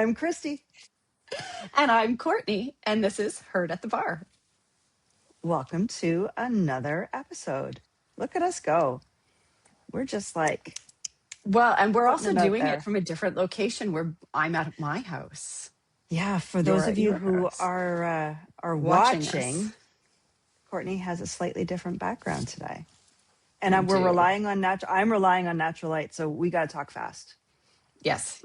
I'm Kristy. And I'm Courtney, and this is Heard at the Bar. Welcome to another episode. Look at us go. We're just like Well, and we're putting also it out doing it there. from a different location where I'm at my house. Yeah, for You're those at of you your who house are watching us. watching, Courtney has a slightly different background today. I And we're do. relying on natural I'm relying on natural light, so we got to talk fast. Yes.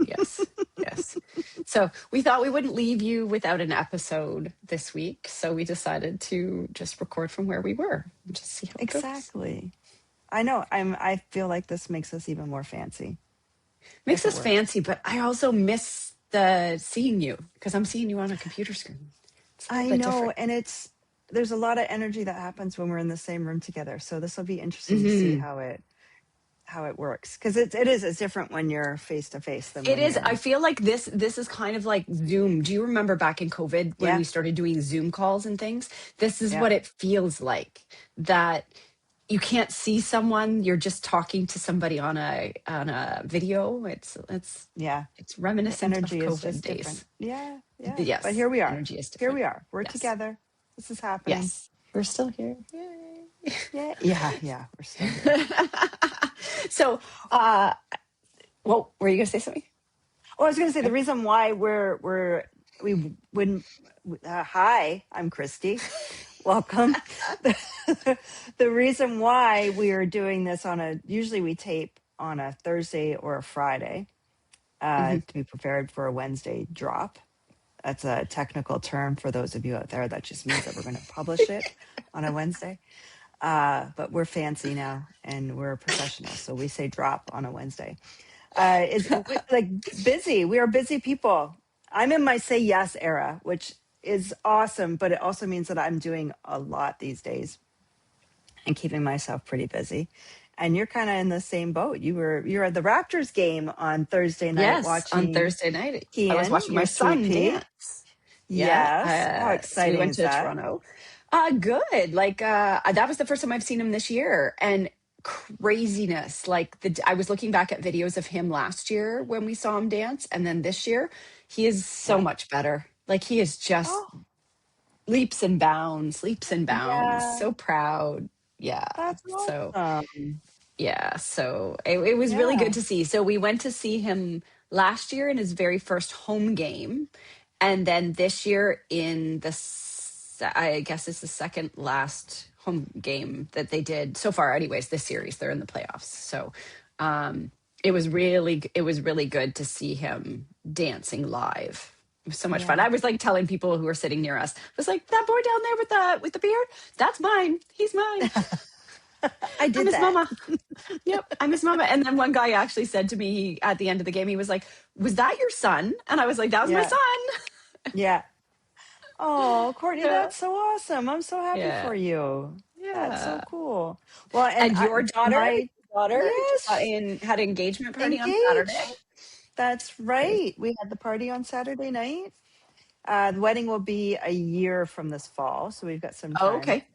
So we thought we wouldn't leave you without an episode this week. So we decided to just record from where we were and just see how it goes. Exactly. I know. I feel like this makes us even more fancy. Makes us fancy, but I also miss the seeing you because I'm seeing you on a computer screen. It's a little I bit know, different. and there's a lot of energy that happens when we're in the same room together. So this will be interesting to see how it works, because it's different when you're face to face than It when is. you're I feel like this is kind of like Zoom. Do you remember back in COVID when yeah we started doing Zoom calls and things? This is yeah what it feels like. That you can't see someone, you're just talking to somebody on a video. It's yeah. The reminiscent of energy is COVID just different. days. Yeah. But Yes, here we are. energy is Here different. we are. We're Yes. together. This is happening. Yes. We're still here. Yay. Yeah. We're still here. So, well, were you going to say something? Oh, I was going to say the reason why we wouldn't. Hi, I'm Kristy. Welcome. The reason why we are doing this usually we tape on a Thursday or a Friday to be prepared for a Wednesday drop. That's a technical term for those of you out there. That just means that we're going to publish it on a Wednesday. But we're fancy now and we're professionals, so we say drop on a Wednesday. Is like busy. We are busy people. I'm in my say yes era, which is awesome, but it also means that I'm doing a lot these days and keeping myself pretty busy. And you're kind of in the same boat. You're at the Raptors game on Thursday night Yes, on watching Thursday night, I was Kian, watching my your sweet son pea. dance. Yes. How So we exciting went is to that? Toronto. Good. Like that was the first time I've seen him this year, and craziness. Like I was looking back at videos of him last year when we saw him dance, and then this year he is so Yeah. much better. Like he is just Oh, leaps and bounds, leaps and bounds. yeah. So proud. Yeah. That's So awesome. yeah, so it was really Yeah. good to see. So we went to see him last year in his very first home game, and then this year in I guess it's the second last home game that they did so far. Anyways, this series they're in the playoffs, so it was really good to see him dancing live. It was so much fun. Yeah. I was like telling people who were sitting near us, I was like, that boy down there with the beard, that's mine. He's mine. I I'm did his that. mama. Yep, I'm his mama. And then one guy actually said to me at the end of the game, he was like, "Was that your son?" And I was like, "That was my Yeah. son." Yeah. Oh, Courtney, Yeah, that's so awesome. I'm so happy yeah, for you. That's so yeah. cool. Well, and And your my daughter just yes, had an engagement party on Saturday. engaged. That's Crazy. right. We had the party on Saturday night. The wedding will be a year from this fall, so we've got some Oh, time. okay,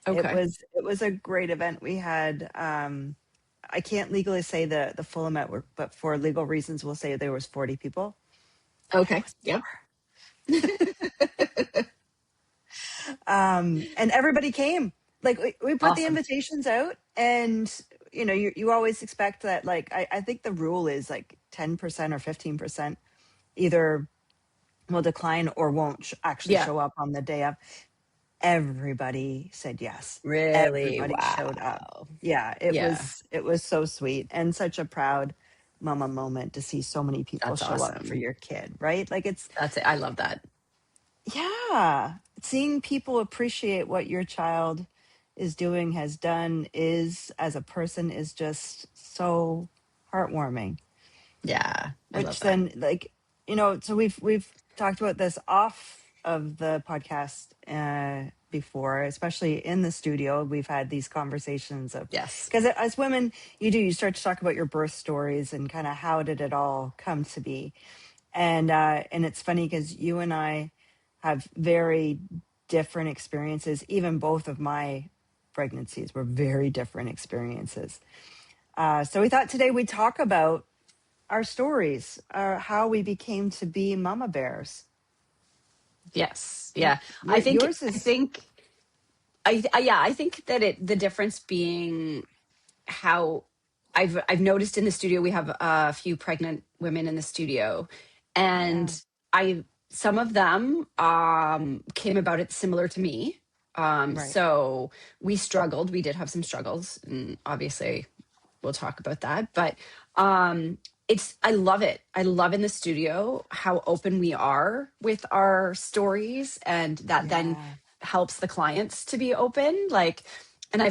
okay, It was a great event. We had I can't legally say the full amount, but for legal reasons, we'll say there was 40 people. It okay. was Yeah. and everybody came. Like we put the Awesome. invitations out, and you always expect that. Like I think the rule is like 10% or 15% either will decline or won't actually Yeah. show up on the day of. Everybody said yes. Really? Everybody showed up. Wow. Yeah, Yeah. it was so sweet and such a proud mama moment to see so many people That's show up for awesome. your kid, right? Like it's That's it. I love that. yeah, seeing people appreciate what your child is doing, has done, is as a person is just so heartwarming. Yeah, I love Which that. then like, so we've talked about this off of the podcast before, especially in the studio. We've had these conversations of Yes. because as women, you start to talk about your birth stories and kind of how did it all come to be. And it's funny because you and I have very different experiences. Even both of my pregnancies were very different experiences. So we thought today we'd talk about our stories, how we became to be mama bears. Yes. Yeah. Yours is I think that the difference being how I've noticed in the studio we have a few pregnant women in the studio, yeah, and I some of them came about it similar to me. right. So we struggled. We did have some struggles, and obviously we'll talk about that. But it's I love it. I love in the studio how open we are with our stories, and that then Yeah. helps the clients to be open. Like, and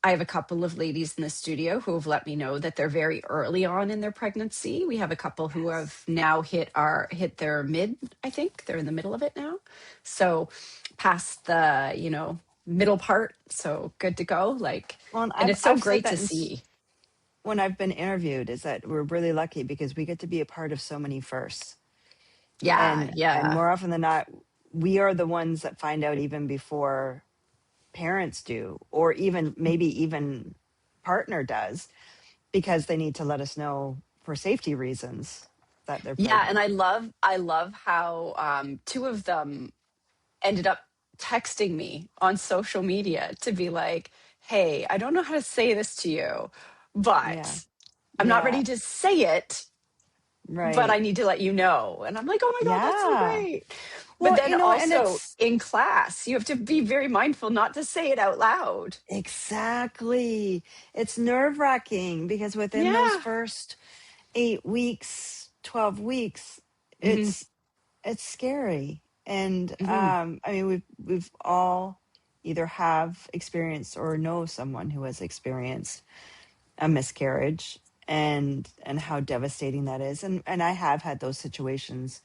I have a couple of ladies in the studio who have let me know that they're very early on in their pregnancy. We have a couple who have Yes. now hit their mid, I think. They're in the middle of it now. So past the, middle part. So good to go. Like, Well, and and I've it's so I've said great that to see. when I've been interviewed, is that we're really lucky because we get to be a part of so many firsts, Yeah, and yeah. more often than not, we are the ones that find out even before parents do, or even maybe even partner does, because they need to let us know for safety reasons that they're Yeah, and pregnant. I love how two of them ended up texting me on social media to be like, "Hey, I don't know how to say this to you, Yeah. but I'm not Yeah. ready to say it, but I Right. need to let you know." And I'm like, "Oh my God, that's so Yeah. great." But Well, then and also it's in class, you have to be very mindful not to say it out loud. exactly, it's nerve-wracking because within those Yeah. first 8 weeks, 12 weeks, Hmm. it's scary. And Hmm. I mean, we've all either have experienced or know someone who has experienced a miscarriage, and how devastating that is. And I have had those situations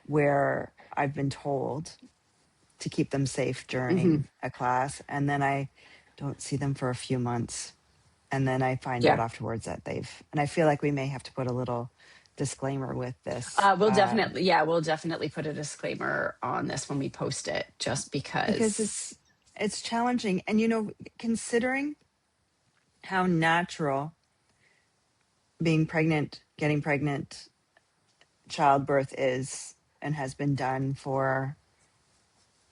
where I've been told to keep them safe Hmm. during a class, and then I don't see them for a few months, and then I find out Yeah. afterwards that they've, and I feel like we may have to put a little disclaimer with this, We'll definitely put a disclaimer on this when we post it, just because because. it's challenging. And considering how natural being pregnant, getting pregnant, childbirth is, and has been done for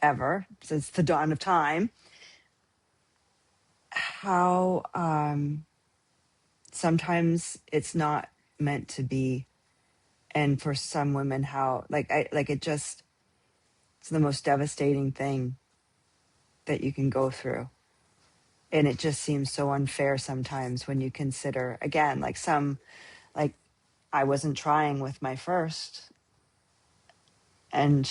ever since the dawn of time, how sometimes it's not meant to be. And for some women, how it just, it's the most devastating thing that you can go through. And it just seems so unfair sometimes when you consider, again, like I wasn't trying with my first, and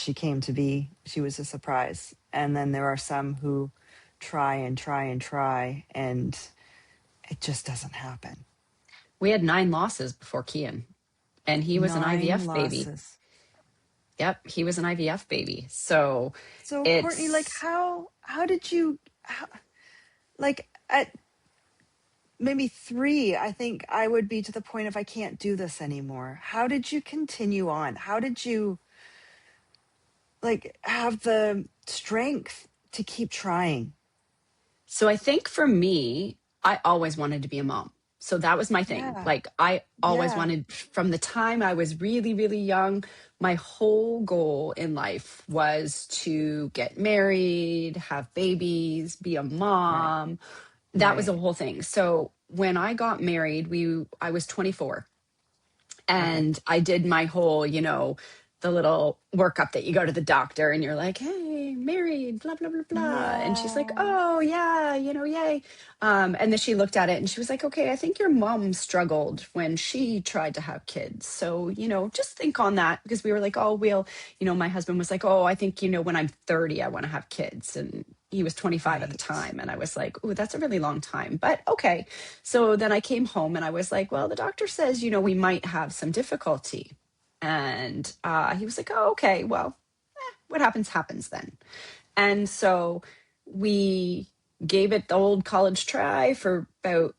she was a surprise. And then there are some who try and try and try, and it just doesn't happen. We had 9 losses before Kian, and he was an 9 IVF baby. losses. Yep, he was an IVF baby. So So Courtney, like it's how did you, like at maybe 3, I think I would be to the point of I can't do this anymore. How did you continue on? How did you like have the strength to keep trying? so I think for me, I always wanted to be a mom. So that was my thing. Yeah. Like I always Yeah. wanted from the time I was really, really young, my whole goal in life was to get married, have babies, be a Right. mom. That was Right. the whole thing. So when I got married, I was 24, Okay. and I did my whole, the little workup that you go to the doctor and you're like, "Hey, married, blah blah blah blah," and she's like, Yeah. "Oh yeah, yay." And then she looked at it and she was like, "Okay, I think your mom struggled when she tried to have kids, so just think on that," because we were like, "Oh, my husband was like, oh, I think when I'm 30, I want to have kids," and he was 25 at the Right. time, and I was like, "Oh, that's a really long time," but okay. So then I came home and I was like, "Well, the doctor says, we might have some difficulty." And he was like, "Oh, okay. Well, what happens, happens then." And so we gave it the old college try for about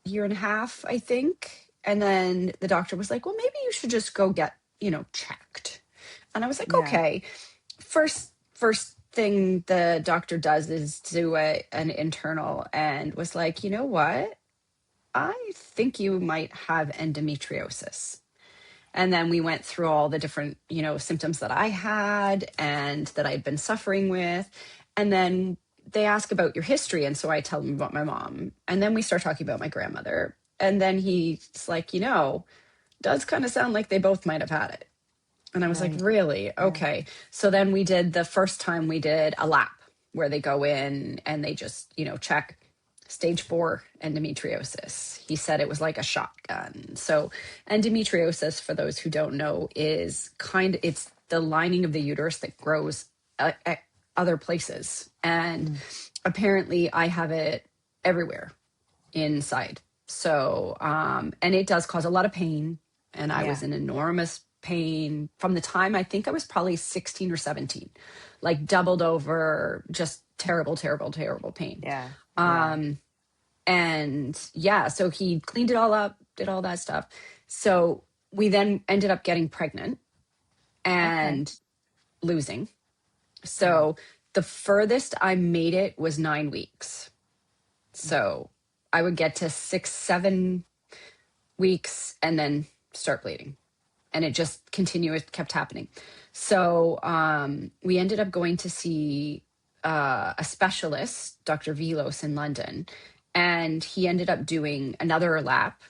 a year and a half, I think. And then the doctor was like, "Well, maybe you should just go get, checked." And I was like, Yeah. "Okay." First thing the doctor does is do an internal, and was like, "You know what? I think you might have endometriosis." And then we went through all the different, symptoms that I had and that I'd been suffering with. And then they ask about your history. And so I tell them about my mom. And then we start talking about my grandmother. And then he's like, does kind of sound like they both might have had it. And I was like, Right. really? Yeah. Okay. So then the first time we did a lap where they go in and they just, check stage 4 endometriosis. He said it was like a shotgun. So endometriosis, for those who don't know, it's the lining of the uterus that grows at other places. And apparently I have it everywhere inside. So, and it does cause a lot of pain. And I was in enormous pain from the time I think I was probably 16 or 17, like doubled over, just terrible, terrible, terrible pain. Yeah. And so he cleaned it all up, did all that stuff. So we then ended up getting pregnant and losing. So the furthest I made it was 9 weeks. So I would get to 6, 7 weeks and then start bleeding. And it just kept happening. So we ended up going to see a specialist, Dr. Velos in London, and he ended up doing another lap,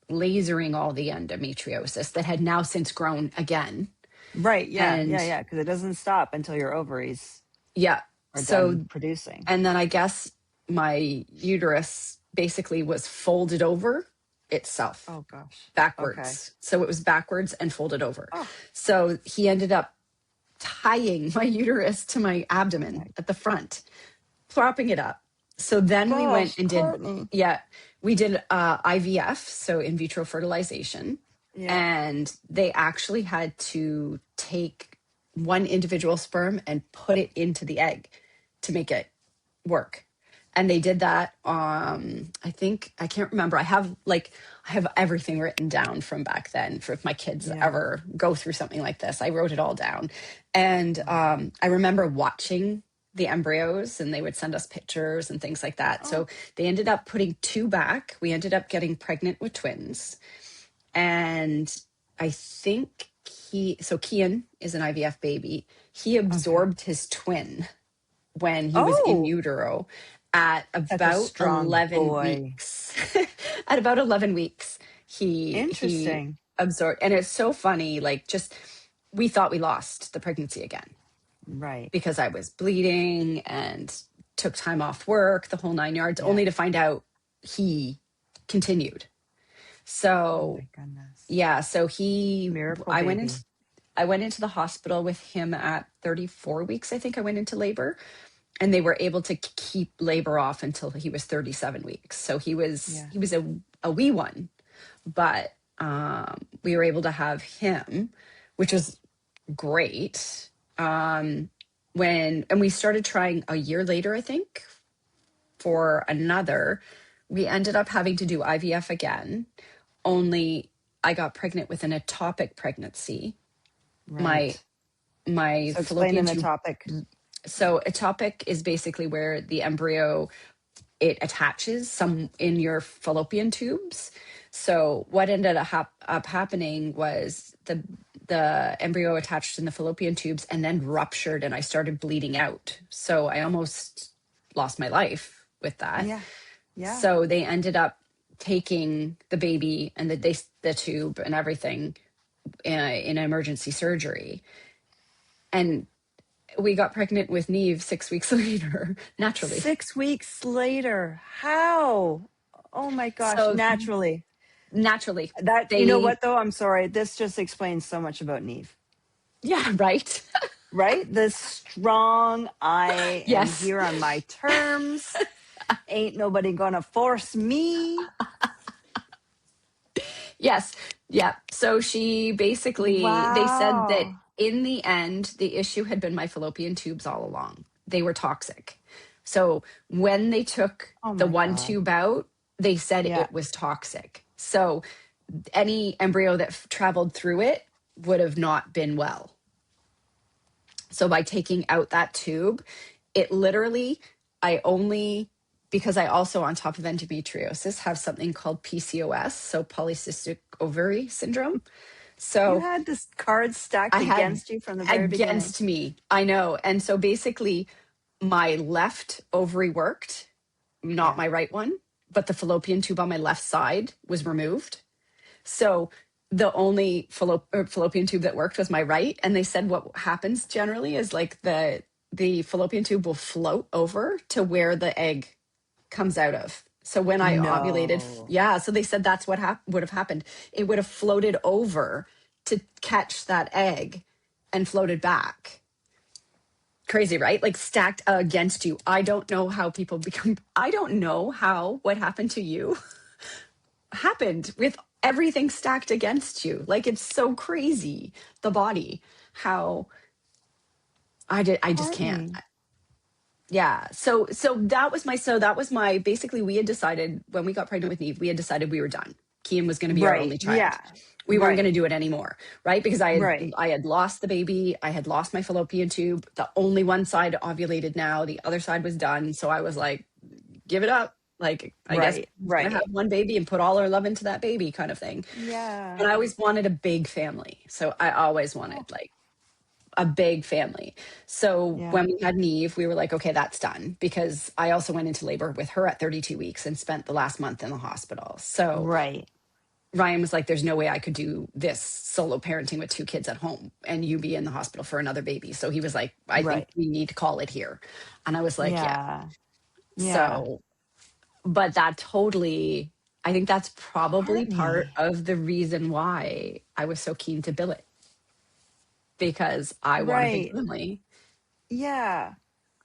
lasering all the endometriosis that had now since grown again. Right. Yeah. And Yeah. Because it doesn't stop until your ovaries yeah, are so done producing. and then I guess my uterus basically was folded over itself. Oh gosh. Backwards. Okay. So it was backwards and folded over. Oh. So he ended up tying my uterus to my abdomen at the front, propping it up. So then we went and Courtney. we did IVF, so in vitro fertilization. Yeah. And they actually had to take one individual sperm and put it into the egg to make it work. And they did that. I can't remember. I have everything written down from back then for if my kids ever go through something like this. I wrote it all down. And I remember watching the embryos and they would send us pictures and things like that. So they ended up putting 2 back. We ended up getting pregnant with twins. And I think Kian is an IVF baby. He absorbed his twin when he was in utero at about 11 weeks. At about 11 weeks, he absorbed. And it's so funny, we thought we lost the pregnancy again. Right. Because I was bleeding and took time off work, the whole 9 yards, only to find out he continued. So, oh my goodness. So Miracle I baby. went into the hospital with him at 34 weeks. I think I went into labor. And they were able to keep labor off until he was 37 weeks. So he was a wee one, but we were able to have him, which was great. And we started trying a year later, I think, for another. We ended up having to do IVF again. Only I got pregnant with an ectopic pregnancy. Right. My So explain an fallopian tube. ectopic. So ectopic is basically where the embryo, it attaches some in your fallopian tubes. So what ended up happening was the embryo attached in the fallopian tubes and then ruptured and I started bleeding out. So I almost lost my life with that. Yeah. Yeah. So they ended up taking the baby and the tube and everything in emergency surgery. And we got pregnant with Neve 6 weeks later, naturally. 6 weeks later. How? Oh my gosh. So, naturally. That You know what though? I'm sorry. This just explains so much about Neve. Yeah, right. Right? The strong I am Yes. here on my terms. Ain't nobody gonna force me. Yes. Yeah. So she basically, they said that in the end, the issue had been my fallopian tubes all along. They were toxic. So when they took the one tube out, they said it was toxic. So any embryo that traveled through it would have not been well. So by taking out that tube, it literally, because I also, on top of endometriosis, have something called PCOS, so polycystic ovary syndrome. You So had this card stacked I had against you from the very beginning. against me. I know. And so basically, my left ovary worked, not Yeah. my right one, but the fallopian tube on my left side was removed. So the only fallopian tube that worked was my right. And they said what happens generally is like the fallopian tube will float over to where the egg comes out of. So when I ovulated, No. yeah, so they said that's what would have happened. It would have floated over to catch that egg and floated back. Crazy, right? Like stacked against you. I don't know how people become, I don't know how what happened to you happened with everything stacked against you. Like it's so crazy, the body, how I just can't. Courtney. Yeah. So that was my basically we had decided when we got pregnant with Neve, we had decided we were done. Kian was going to be our Right. only child. Yeah. We weren't going to Right. do it anymore, right? Because Right. I had lost the baby, I had lost my fallopian tube. The only one side ovulated now, the other side was done. So I was like, give it up. Like I guess Right. we're going to Right. have one baby and put all our love into that baby kind of thing. And I Yeah. always wanted a big family. So I always Oh, wanted like a big family. So yeah. when we had Neve, we were like, okay, that's done. Because I also went into labor with her at 32 weeks and spent the last month in the hospital. So Right. Ryan was like, there's no way I could do this solo parenting with two kids at home and you be in the hospital for another baby. So he was like, I think Right. we need to call it here. And I was like, yeah. Yeah. Yeah. So, but that totally, I think that's probably part Courtney. of the reason why I was so keen to bill it because I want a big Right. family, Yeah.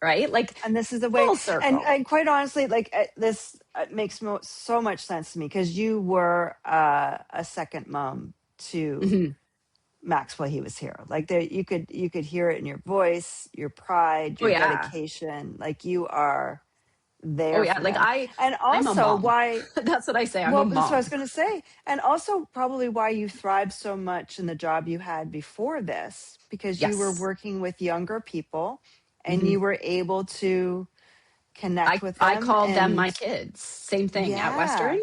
right? Like And this is the way, full and circle. quite honestly, like this makes so much sense to me because you were a second mom to Mhm. Max while he was here. Like there, you could hear it in your voice, your pride, Oh your yeah. dedication. Like you are Oh there yeah. for Like them, and I'm a also mom. why. That's what I say. I'm a Well, that's what I was mom. going to say, and also probably why you thrived so much in the job you had before this, because you were Yes. working with younger people, and Hmm. you were able to connect with I them, called them my and kids. Same thing at Western.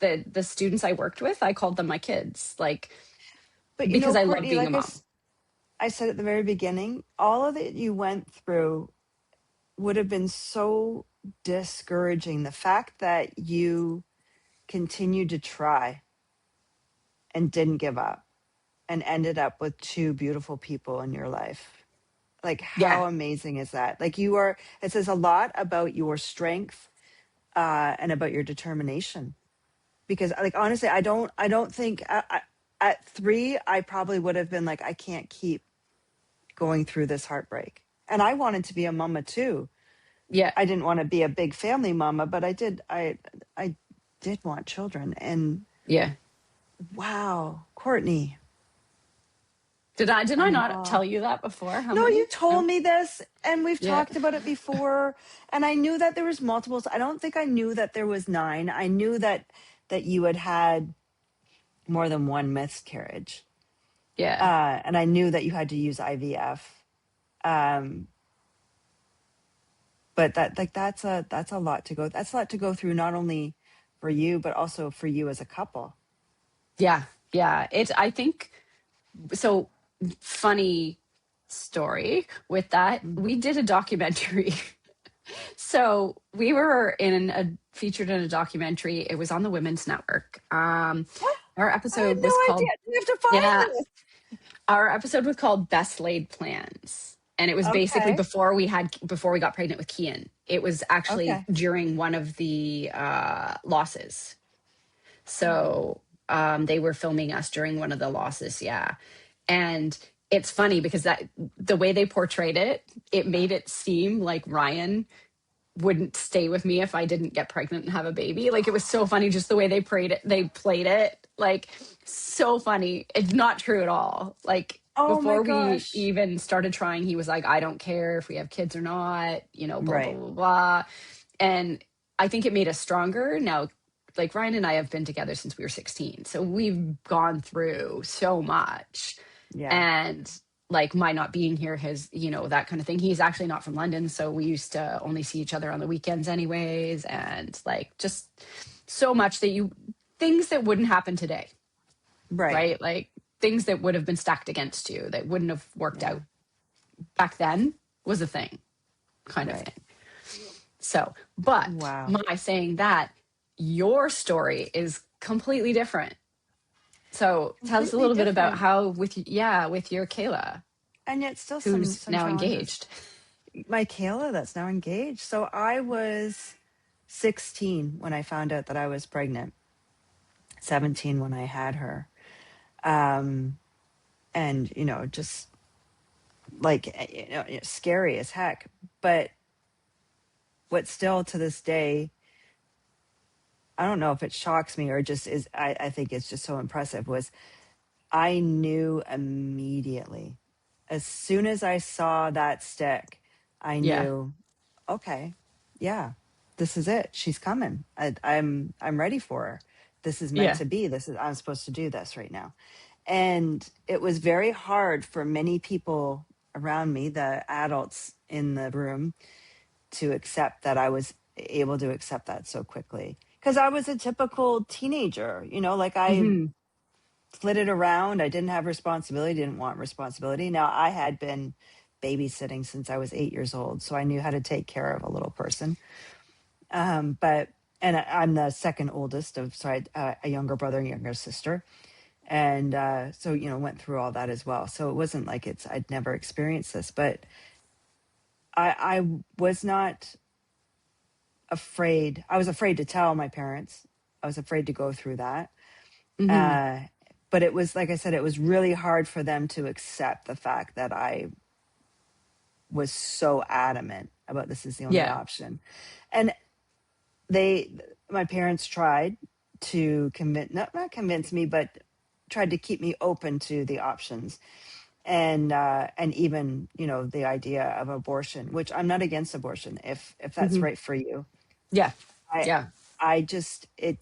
yeah. The students I worked with, I called them my kids. Like But because I love Courtney, being a like mom. I said at the very beginning, all of it you went through would have been so discouraging. The fact that you continued to try and didn't give up and ended up with two beautiful people in your life. Like, Yeah. how amazing is that? Like, it says a lot about your strength and about your determination. Because, like, honestly, I don't think at 3, I probably would have been like, I can't keep going through this heartbreak. And I wanted to be a mama too. Yeah. I didn't want to be a big family mama, but I did want children. And Yeah. wow, Courtney, Did I I'm in not awe. tell you that before? How No, you many? told No. me this and we've Yeah. talked about it before, and I knew that there was multiples. I don't think I knew that there was 9. I knew that you had had more than one miscarriage. Yeah. And I knew that you had to use IVF. Um but that's a lot to go. That's a lot to go through, not only for you but also for you as a couple. Yeah. Yeah. It's I think so funny story with that. Mm. We did a documentary. So we were featured in a documentary. It was on the Women's Network. What? Our I had episode no was idea. called You have to find yeah, this. our episode was called Best Laid Plans. And it was basically Okay. before we got pregnant with Kian. It was actually Okay. during one of the losses. Oh. So they were filming us during one of the losses, yeah. And it's funny because that the way they portrayed it, it made it seem like Ryan wouldn't stay with me if I didn't get pregnant and have a baby. Like it was so funny just the way they played it. Like so funny. It's not true at all. Like Oh my before we gosh. even started trying, he was like, I don't care if we have kids or not, blah, blah, Right. blah, blah. And I think it made us stronger. Now, like Ryan and I have been together since we were 16. So we've gone through so much. Yeah. And like my not being here has, that kind of thing. He's actually not from London. So we used to only see each other on the weekends anyways. And like just so much things that wouldn't happen today. Right. Right. Like things that would have been stacked against you that wouldn't have worked Yeah. out back then was a thing, kind of Right. thing. So, but Wow. my saying that, your story is completely different. So tell us a Completely little bit about different. how with your Kayla, And yet still who's some now challenges. engaged. My Kayla that's now engaged. So I was 16 when I found out that I was pregnant, 17 when I had her. Um, and, just like, scary as heck. But what still to this day, I don't know if it shocks me or just is, I think it's just so impressive, was I knew immediately. As soon as I saw that stick, I Yeah. knew, okay, yeah, this is it. She's coming. I'm ready for her. This is meant Yeah. to be. I'm supposed to do this right now. And it was very hard for many people around me, the adults in the room, to accept that I was able to accept that so quickly. Because I was a typical teenager, like I Hmm. flitted around. I didn't have responsibility, didn't want responsibility. Now, I had been babysitting since I was 8 years old, so I knew how to take care of a little person. But I'm the second oldest of, so I had a younger brother and younger sister. And so, went through all that as well. So it wasn't like I'd never experienced this, but I was not afraid. I was afraid to tell my parents. I was afraid to go through that. Hmm. Uh, but it was, like I said, it was really hard for them to accept the fact that I was so adamant about this is the only Yeah. option. And they, my parents tried to convince, not convince me, but tried to keep me open to the options. And even, the idea of abortion, which I'm not against abortion if that's Hmm. right for you. Yeah. I, Yeah. I just, it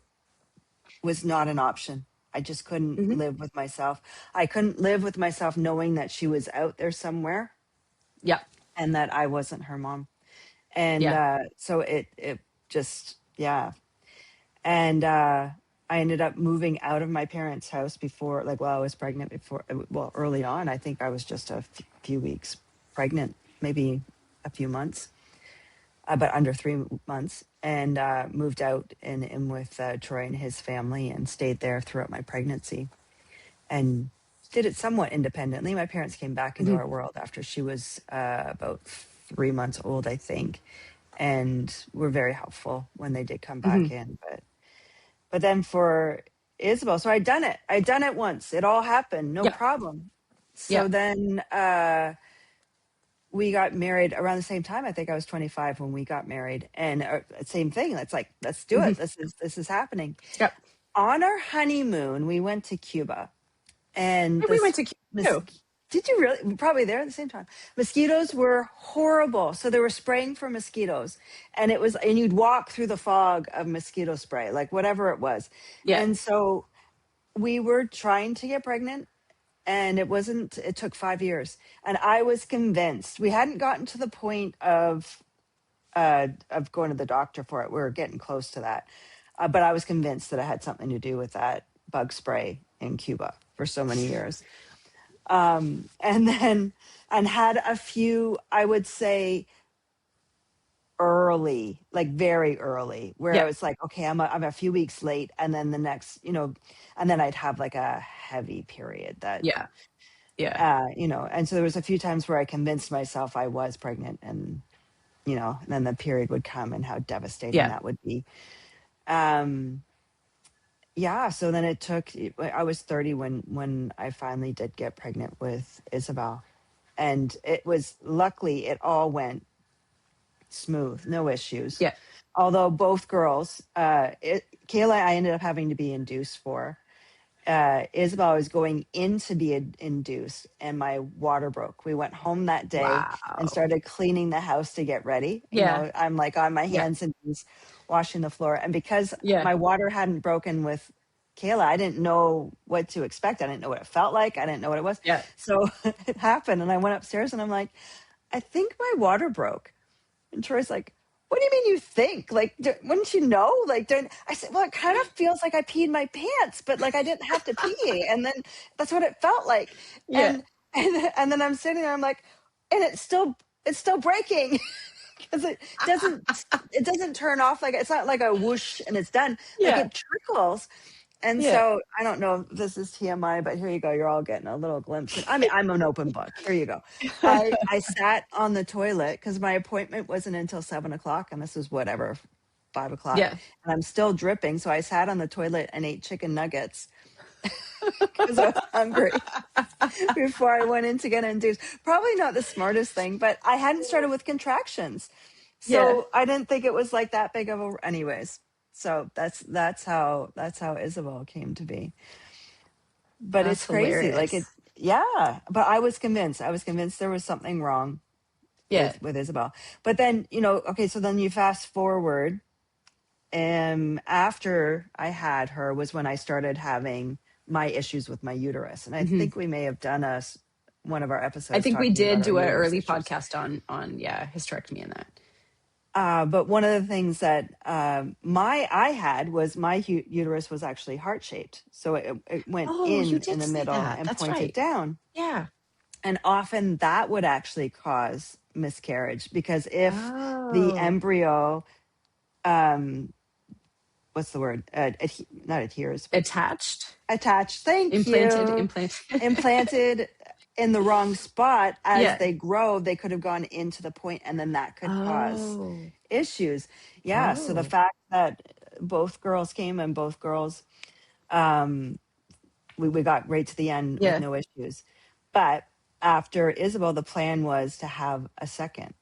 was not an option. I just couldn't Hmm. live with myself. I couldn't live with myself knowing that she was out there somewhere Yeah. and that I wasn't her mom. And Yeah. so it just, yeah. And I ended up moving out of my parents' house before, like, while I was pregnant, well, early on. I think I was just a few weeks pregnant, maybe a few months, but under 3 months, and moved out and in with Troy and his family and stayed there throughout my pregnancy and did it somewhat independently. My parents came back into Hmm. our world after she was about 3 months old, I think, and were very helpful when they did come Hmm. back in. But then for Isabel, so I'd done it. I'd done it once. It all happened, no Yeah. problem. Yeah. So then we got married around the same time. I think I was 25 when we got married, and same thing. It's like, let's do Hmm. it. This is happening. Yep. On our honeymoon, we went to Cuba, and And we went to Cuba mos- too. did you really? Probably there at the same time. Mosquitoes were horrible, so they were spraying for mosquitoes, and you'd walk through the fog of mosquito spray, like whatever it was, Yeah. and so we were trying to get pregnant. And it took 5 years. And I was convinced we hadn't gotten to the point of going to the doctor for it. We were getting close to that. But I was convinced that it had something to do with that bug spray in Cuba for so many years. And then, and had a few, I would say, early, like very early, where I Yeah. was like, okay, I'm a few weeks late. And then the next, and then I'd have like a heavy period that, Yeah. Yeah. and so there was a few times where I convinced myself I was pregnant, and and then the period would come and how devastating Yeah. that would be. Um, yeah, so then it took, I was 30 when I finally did get pregnant with Isabel. And it was, luckily, it all went smooth, no issues. Yeah. Although both girls, Kayla, I ended up having to be induced for. Isabel was going in to be induced, and my water broke. We went home that day and Wow. started cleaning the house to get ready. Yeah. I'm like on my Yeah. hands and knees washing the floor. And because Yeah. my water hadn't broken with Kayla, I didn't know what to expect. I didn't know what it felt like. I didn't know what it was. Yeah. So it happened. And I went upstairs and I'm like, I think my water broke. And Troy's like, what do you mean you think? Like, wouldn't you know? Like, don't, I said, well, it kind of feels like I peed my pants, but like I didn't have to pee. And then that's what it felt like. Yeah. And, and then I'm sitting there, I'm like, and it's still breaking because it doesn't turn off. Like, it's not like a whoosh and it's done. Like Yeah. it trickles. And Yeah. so I don't know if this is TMI, but here you go. You're all getting a little glimpse. I mean, I'm an open book. Here you go. I sat on the toilet because my appointment wasn't until 7 o'clock, and this was whatever 5 o'clock, Yeah. and I'm still dripping. So I sat on the toilet and ate chicken nuggets because I was hungry before I went in to get induced. Probably not the smartest thing, but I hadn't started with contractions, Yeah. so I didn't think it was like that big of a. Anyways, so that's how Isabel came to be. But it's That's crazy, like it. hilarious. Yeah, but I was convinced there was something wrong Yeah. with Isabel. But then, okay, so then you fast forward, and after I had her was when I started having my issues with my uterus, and I Hmm. think we may have done one of our I episodes think we talking about did our do an uterus early issues. podcast on yeah, hysterectomy and that. But one of the things that my I had was my uterus was actually heart shaped, so it went Oh, you in did the say middle that. and That's pointed right. down. Yeah. And often that would actually cause miscarriage because if the Oh. embryo, um, what's the word? Not adheres, but Attached, attached. Thank implanted, you. implant. Implanted in the wrong spot as Yeah. they grow, they could have gone into the point, and then that could cause Oh. issues. Yeah. So the Oh. fact that both girls came and both girls, um, we got right to the end with Yeah. no issues. But after Isabel, the plan was to have a second.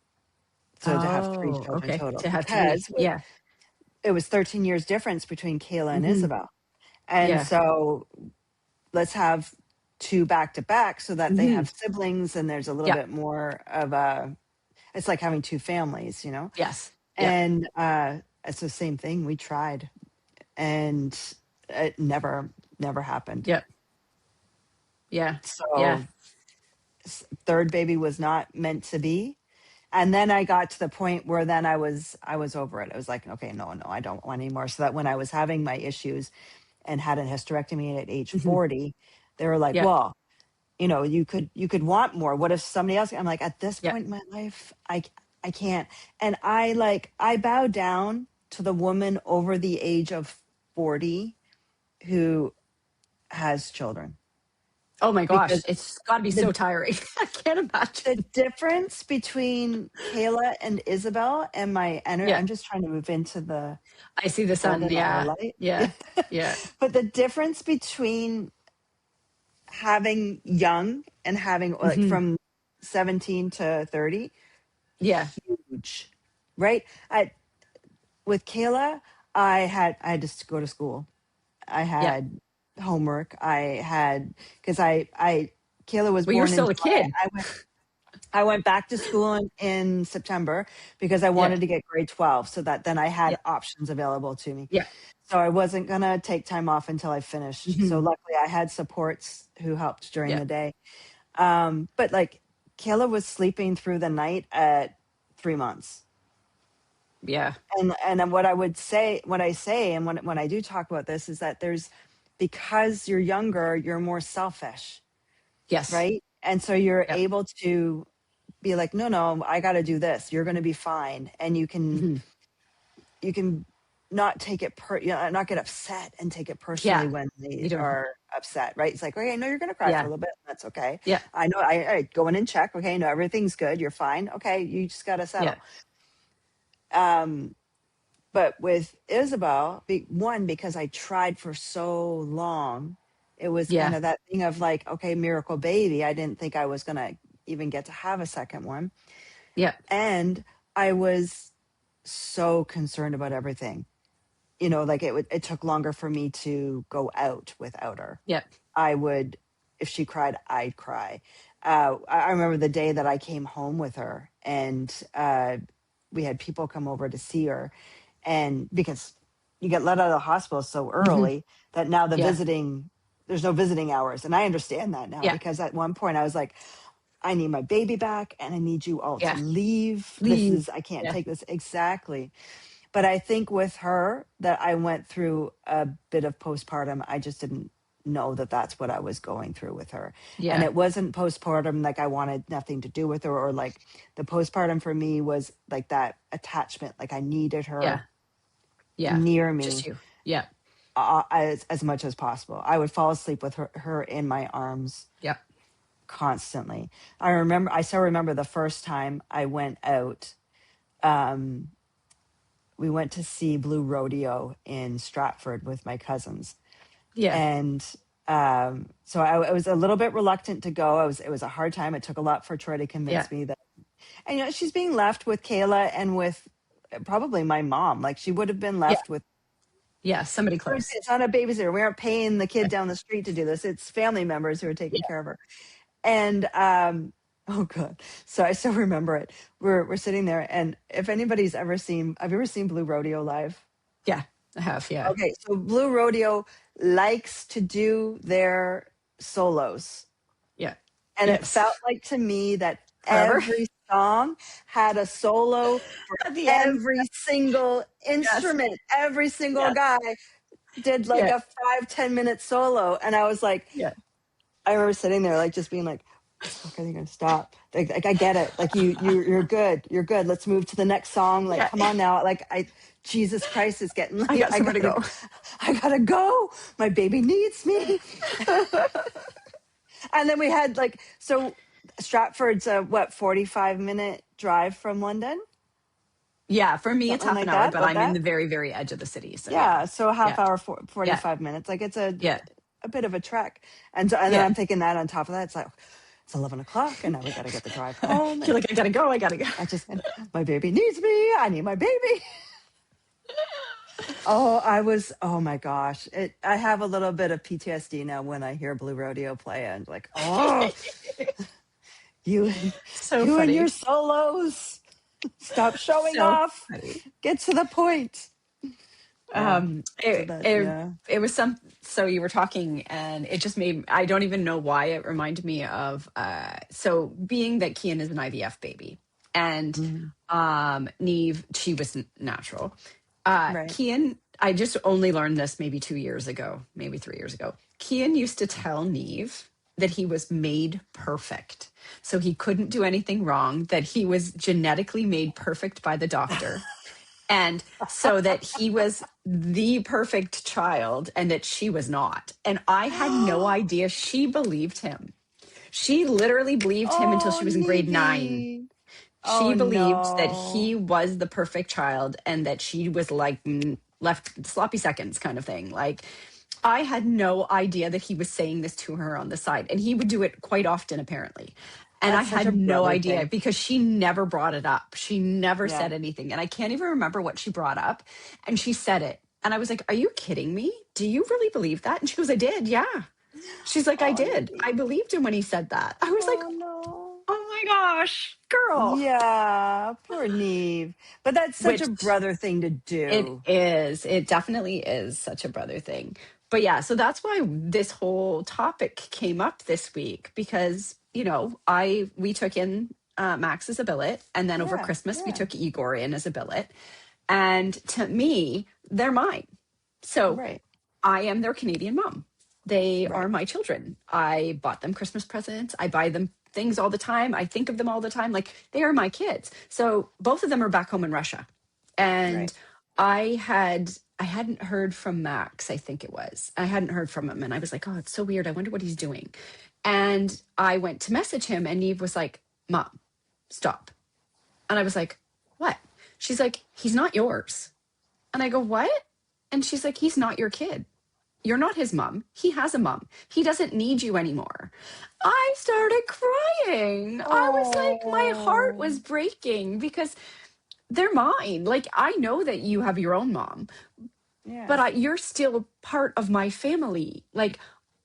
So to have three Oh, children okay. total, To have three. because Yeah. it was 13 years difference between Kayla and Hmm. Isabel. And Yeah. so let's have two back to back so that they Hmm. have siblings and there's a little Yeah. bit more of a, it's like having two families, Yes. Yeah. And it's the same thing. We tried and it never happened. Yeah. Yeah. Yeah. So third baby was not meant to be. And then I got to the point where then I was over it. I was like, okay, no, I don't want anymore. So that when I was having my issues and had a hysterectomy at age Hmm. 40, they were like, Yeah. well, you could want more. What if somebody else? I'm like, at this Yeah. point in my life, I can't. And I bow down to the woman over the age of 40 who has children, Oh my gosh. because It's got to be so the tiring. I can't the imagine. difference between Kayla and Isabel and my energy. Yeah. I'm just trying to move into the I see the sun. golden hour Yeah. light. Yeah. Yeah. But the difference between having young and having like Hmm. from 17 to 30, Yeah. huge, right? With Kayla, I had to go to school. I Yeah. had homework. I had, because I Kayla was Well, you're born in still a July. kid. I went back to school in September because I Yeah. wanted to get grade 12 so that then I Yeah. had options available to me. Yeah. So I wasn't going to take time off until I finished. So Hmm. luckily I had supports who helped during Yeah. the day. But like Kayla was sleeping through the night at 3 months. Yeah. And then what I say, and when I do talk about this is that because you're younger, you're more selfish, Yes. right? And so you're Yeah. able to be like, no, I got to do this. You're going to be fine. And Hmm. you can not take it not get upset and take it personally Yeah. when You they don't. are upset, right? It's like, okay, I know you're going to cry for a Yeah. little bit. That's okay. Yeah. I know I go in and check. Okay. No, everything's good. You're fine. Okay. You just got to Yeah. settle. Um, but with Isabel, one, because I tried for so long, it was kind Yeah. of that thing of like, okay, miracle baby. I didn't think I was going to even get to have a second one. Yeah. And I was so concerned about everything. Like it took longer for me to go out without her. Yeah. I would, if she cried, I'd cry. I remember the day that I came home with her, and we had people come over to see her, and because you get let out of the hospital so Hmm. early that now Yeah. there's no visiting hours, and I understand that now, Yeah. because at one point I was like, I need my baby back and I need you all to Yeah. leave. Leave. I can't Yeah. take this. Exactly. But I think with her that I went through a bit of postpartum. I just didn't know that that's what I was going through with her. And Yeah. it wasn't postpartum like I wanted nothing to do with her, or like the postpartum for me was like that attachment. Like I needed Yeah. her Yeah. near Just me you. Yeah. as much as possible. I would fall asleep with her in my arms Yeah. constantly. I still remember the first time I went out. Um, we went to see Blue Rodeo in Stratford with my cousins. Yeah. And so I was a little bit reluctant to go. It was a hard time. It took a lot for Troy to Yeah. convince me that, and she's being left with Kayla and with probably my mom. Like she would have been Yeah. left with, Yeah. Somebody close. it's not a babysitter. We aren't paying the kid Yeah. down the street to do this. It's family members who are taking Yeah. care of her. And oh god. So I still remember it. We're sitting there, and if anybody's ever seen, have you ever seen Blue Rodeo live? Yeah. I have. Yeah. Okay, so Blue Rodeo likes to do their solos. Yeah. And it Yes. felt like to me that Forever. every song had a solo for At the end. every single Yes. instrument. Every single Yes. guy did like Yeah. a 5-10 minute solo. And I was like, Yeah. I remember sitting there like just being like, the fuck are they gonna stop? Like I get it. Like you're good. You're good. Let's move to the next song. Like, Yeah. come on now. Like Jesus Christ is getting I late. got somewhere to go. I gotta go. My baby needs me. And then we had like, so Stratford's a what, 45-minute drive from London? Yeah. For me, it's Something half like an hour, that, but about I'm in that? the very, very edge of the city. So yeah. Yeah. So a half Yeah. hour, Yeah. 45 minutes. Like it's Yeah. a bit of a trek. And then Yeah. I'm thinking that on top of that, it's like, it's 11 o'clock and now we got to get the drive home. You're And like, I gotta go. I gotta go. and my baby needs me. I need my baby. Oh my gosh. I have a little bit of PTSD now when I hear Blue Rodeo play, and like, oh, you and So you and your funny. solos. Stop showing So off. funny. Get to the point. Yeah. So It, that, it yeah. it was some. So you were talking, and it just made. I don't even know why it reminded me of. So being that Kian is an IVF baby, and Mhm. Neve, she was natural. Right. Kian, I just only learned this maybe 2 years ago, maybe 3 years ago. Kian used to tell Neve that he was made perfect. So he couldn't do anything wrong, that he was genetically made perfect by the doctor. And so that he was the perfect child and that she was not. And I had no idea she believed him. She literally believed him until Oh, she was in grade 9. Nevy. She Oh believed that no. he was the perfect child and that she was like left sloppy seconds kind of thing. Like I had no idea that he was saying this to her on the side, and he would do it quite often apparently. And I That's such a had no brother idea thing. because she never brought it up. She never Yeah. said anything. And I can't even remember what she brought up. And she said it. And I was like, "Are you kidding me? Do you really believe that?" And she goes, "I did. Yeah." She's like, "I Oh, did. Nevy. I believed him when he said that." I was like, Oh no. "Oh my gosh, girl." Yeah, poor Neve. But that's such a Which brother thing to it do. is. It definitely is such a brother thing. But yeah, so that's why this whole topic came up this week because, we took in Max as a billet, and then over Yeah, Christmas we yeah. took Igor in as a billet. And to me, they're mine. So Right, I am their Canadian mom. They are right, my children. I bought them Christmas presents. I buy them things all the time. I think of them all the time. Like they are my kids. So both of them are back home in Russia. And right. I hadn't heard from Max, I think it was. I hadn't heard from him and I was like, "Oh, it's so weird. I wonder what he's doing." And I went to message him and Eve was like, "Mom, stop." And I was like, "What?" She's like, "He's not yours." And I go, "What?" And she's like, "He's not your kid. You're not his mom. He has a mom. He doesn't need you anymore." I started crying. I was like, my heart Oh, was breaking because they're mine. Like, I know that you have your own mom, but yeah. you're still part of my family. Like,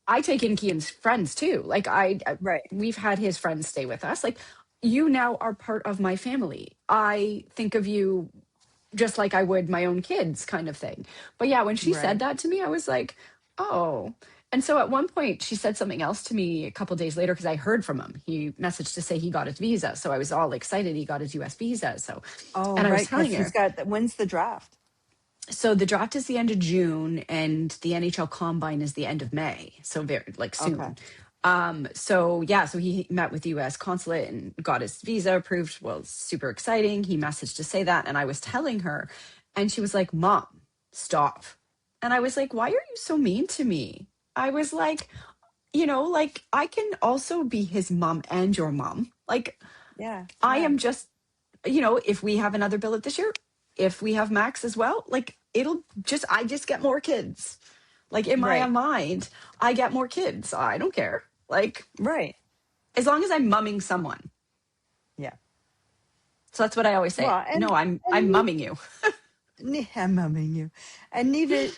I take in Kian's friends too. Like, Right, we've had his friends stay with us. Like, you now are part of my family. I think of you just like I would my own kids kind of thing. But yeah, when she said right. that to me, I was like, "Oh." And so at one point, she said something else to me a couple days later because I heard from him. He messaged to say he got his visa. So I was all excited. He got his US visa. So, Oh, and I was right, because telling he's her, got. When's the draft? so the draft is the end of June and the NHL combine is the end of May. So very like Okay. soon. So yeah, so he met with the US consulate and got his visa approved. Well, super exciting. He messaged to say that. And I was telling her, and she was like, Mom, stop. And I was like, why are you so mean to me? I was like, like I can also be his mom and your mom. Like Yeah. I Yeah. am just, if we have another billet this year, if we have Max as well, like I just get more kids. Like in my Right. mind, I get more kids. I don't care. Like Right. as long as I'm mumming someone. Yeah. So that's what I always say. Well, No, I'm and mumming you. I'm mumming you. And Neve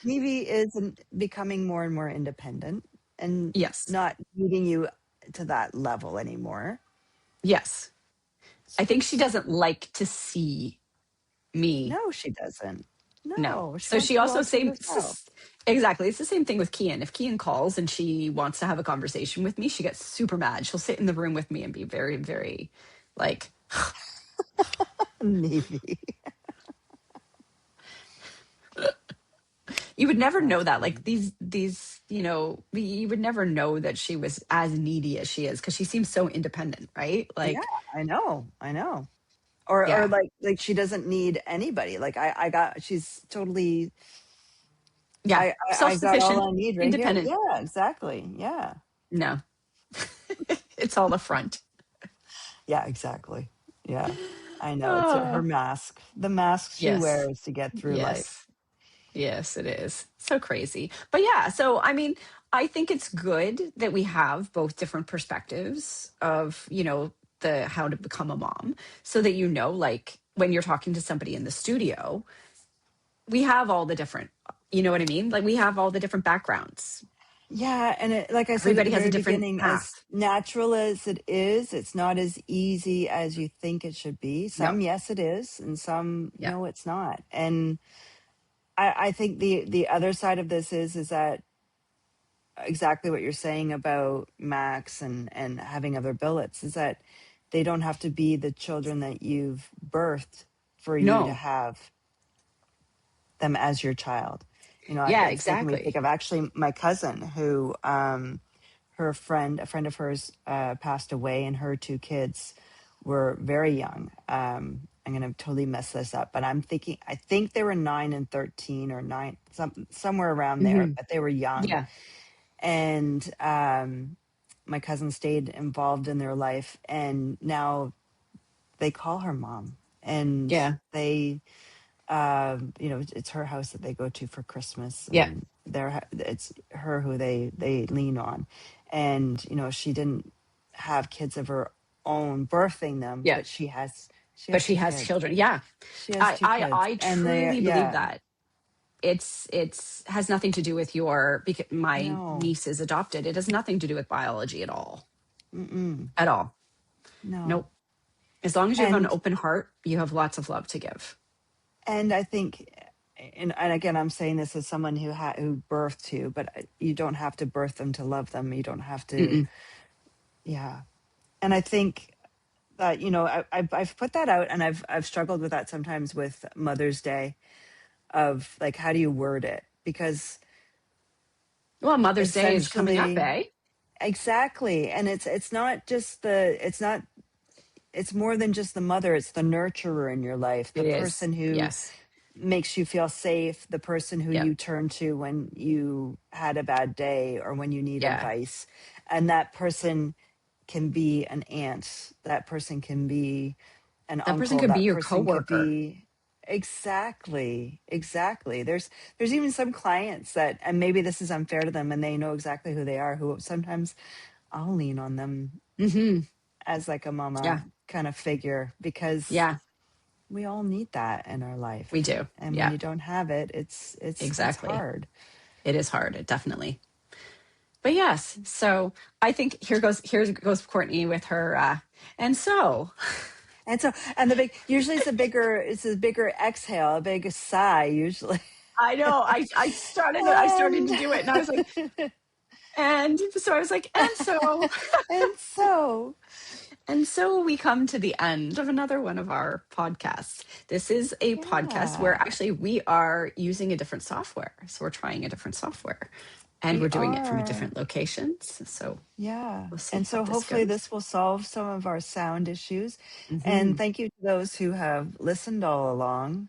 is becoming more and more independent and Yes. not needing you to that level anymore. Yes. I think she doesn't like to see me. No, she doesn't. No. No, she So wants she to do also all to same herself. exactly. It's the same thing with Kian. If Kian calls and she wants to have a conversation with me, she gets super mad. She'll sit in the room with me and be very, very like Neve. you would never know That's that. Like funny. these, you would never know that she was as needy as she is because she seems so independent, right? Yeah, Like, I know. I know. Or yeah, like she doesn't need anybody. Like she's totally yeah, I got all self-sufficient, I need right here. independent. Yeah, exactly. Yeah. No, it's all the front. Yeah, exactly. Yeah. I know. It's her Oh, mask. The mask she yes, wears to get through life. yes. Yes, it is. So crazy. But yeah, so I mean, I think it's good that we have both different perspectives of, the how to become a mom so that like when you're talking to somebody in the studio, we have all the different, you know what I mean? Like we have all the different backgrounds. Yeah, and like I said at Everybody the has a very different beginning, as path. natural as it is, it's not as easy as you think it should be. No. Some, yes, it is, and some, Yeah. no, it's not. And I think the other side of this is that exactly what you're saying about Max and having other billets is that they don't have to be the children that you've birthed for you to No. have them as your child. Yeah, It's making me think exactly. of actually my cousin who, a friend of hers, passed away, and her two kids were very young. I'm going to totally mess this up, but I think they were 9 and 13 or nine, somewhere around there, Hmm. but they were young. Yeah. And my cousin stayed involved in their life, and now they call her mom, and Yeah. they it's her house that they go to for Christmas, Yeah. and it's her who they lean on. And she didn't have kids of her own birthing them, Yeah. but she has But she two has kids. children. Yeah. She has I two I kids, I and they, truly believe yeah, that. It's has nothing to do with your because my no, niece is adopted. It has nothing to do with biology at all. mm-mm, At all. no. Nope. As long as you have an and open heart, you have lots of love to give. and I think, and again, I'm saying this as someone who birthed two, but you don't have to birth them to love them. You don't have to, Mm-mm. yeah. And I think that I've put that out, and I've struggled with that sometimes with Mother's Day, of like, how do you word it? Because Well, Mother's Day is coming up, essentially, eh? exactly, and it's more than just the mother. It's the nurturer in your life, the It is. person who Yes. makes you feel safe, the person who Yep. you turn to when you had a bad day or when you need Yeah. advice. And that person can be an aunt, that person can be an That person uncle, could be that your person could coworker. be, exactly. There's even some clients that, and maybe this is unfair to them and they know exactly who they are, who sometimes I'll lean on them Hmm. as like a mama Yeah. kind of figure, because Yeah. we all need that in our We life. do. And when Yeah. you don't have it, it's Exactly. hard. It is hard. It definitely. But yes. So I think here goes Courtney with her and so And so, and the big, usually it's a bigger exhale, a big sigh usually. I know. I started to And do it and I was like, And so I was like, and so, And so, and so we come to the end of another one of our podcasts. This is a podcast where yeah, actually we are using a different software. So we're trying a different software and we we're doing it from are. different locations. So Yeah. we'll see And how so this hopefully goes. this will solve some of our sound issues. And Hmm. thank you to those who have listened all along,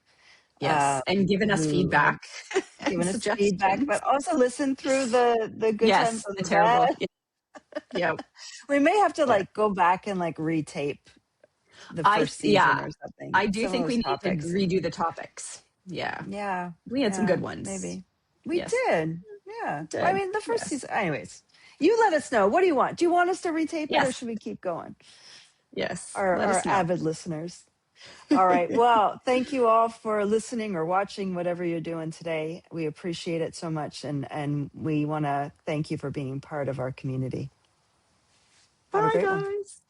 Yes. And given us who have feedback and given us feedback, suggestions. but also listen through the good times Yes. and The the terrible. bad. Yeah. Yeah. We may have to Yeah. like go back and like retape the I, first season yeah. or something. I do Some of think we those need to topics. redo the topics. Yeah. Yeah. We had some Yeah, good ones. maybe. We Yes. did. Yeah. I Did. mean, the first Yes. season. Anyways, you let us know. What do you want? Do you want us to retape it or Yes. should we keep going? Yes. Our Let us know. avid listeners. All right. Well, thank you all for listening or watching, whatever you're doing today. We appreciate it so much, and we want to thank you for being part of our community. Have a Bye, great one. guys.